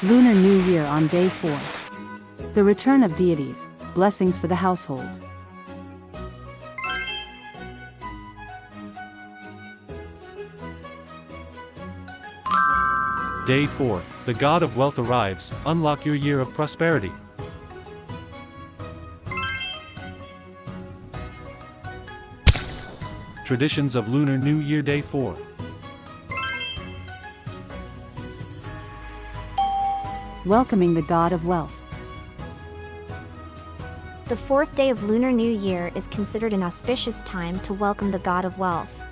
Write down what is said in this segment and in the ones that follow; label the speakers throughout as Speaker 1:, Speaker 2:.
Speaker 1: Lunar New Year on Day 4. The return of deities, blessings for the household.
Speaker 2: Day 4. The God of Wealth arrives, unlock your year of prosperity. Traditions of Lunar New Year Day 4.
Speaker 1: Welcoming the God of Wealth.
Speaker 3: The fourth day of Lunar New Year is considered an auspicious time to welcome the God of Wealth.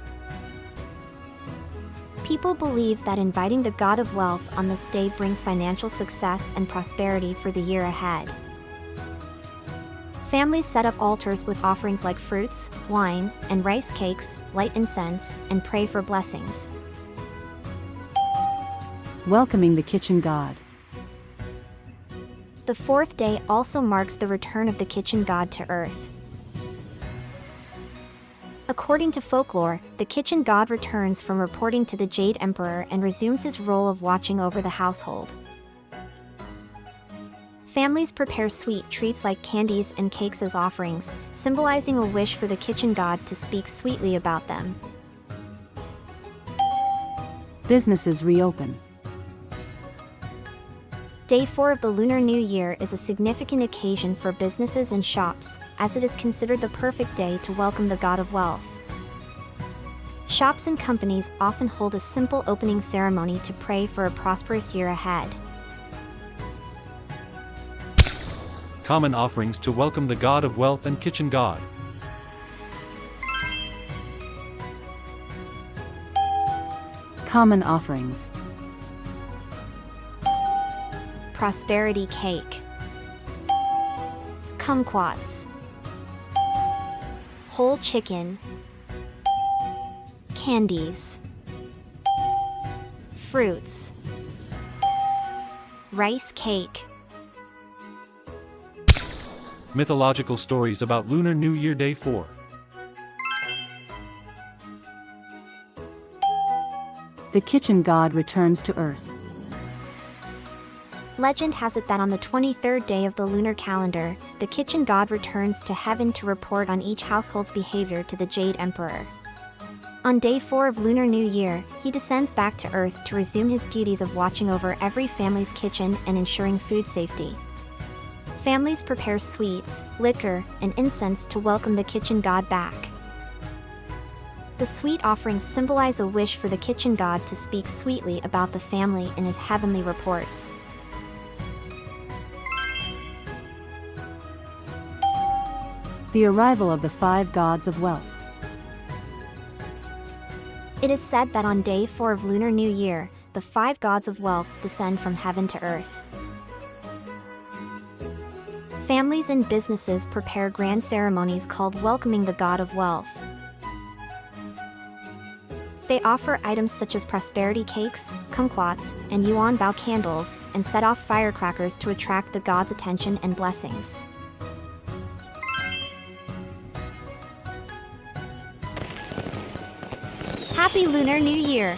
Speaker 3: People believe that inviting the God of Wealth on this day brings financial success and prosperity for the year ahead. Families set up altars with offerings like fruits, wine, and rice cakes, light incense, and pray for blessings.
Speaker 1: Welcoming the kitchen god.
Speaker 3: The fourth day also marks the return of the kitchen god to Earth. According to folklore, the kitchen god returns from reporting to the Jade Emperor and resumes his role of watching over the household. Families prepare sweet treats like candies and cakes as offerings, symbolizing a wish for the kitchen god to speak sweetly about them.
Speaker 1: Businesses reopen.
Speaker 3: Day 4 of the Lunar New Year is a significant occasion for businesses and shops, as it is considered the perfect day to welcome the God of Wealth. Shops and companies often hold a simple opening ceremony to pray for a prosperous year ahead.
Speaker 2: Common offerings to welcome the God of Wealth and kitchen god.
Speaker 1: Common offerings.
Speaker 3: Prosperity cake, kumquats, whole chicken, candies, fruits, rice cake.
Speaker 2: Mythological stories about Lunar New Year Day 4.
Speaker 1: The kitchen god returns to Earth.
Speaker 3: Legend has it that on the 23rd day of the lunar calendar, the kitchen god returns to heaven to report on each household's behavior to the Jade Emperor. On day 4 of Lunar New Year, he descends back to Earth to resume his duties of watching over every family's kitchen and ensuring food safety. Families prepare sweets, liquor, and incense to welcome the kitchen god back. The sweet offerings symbolize a wish for the kitchen god to speak sweetly about the family in his heavenly reports.
Speaker 1: The arrival of the 5 gods of wealth.
Speaker 3: It is said that on day 4 of Lunar New Year, the 5 gods of wealth descend from heaven to earth. Families and businesses prepare grand ceremonies called welcoming the God of Wealth. They offer items such as prosperity cakes, kumquats, and yuan bao candles, and set off firecrackers to attract the god's attention and blessings. Happy Lunar New Year!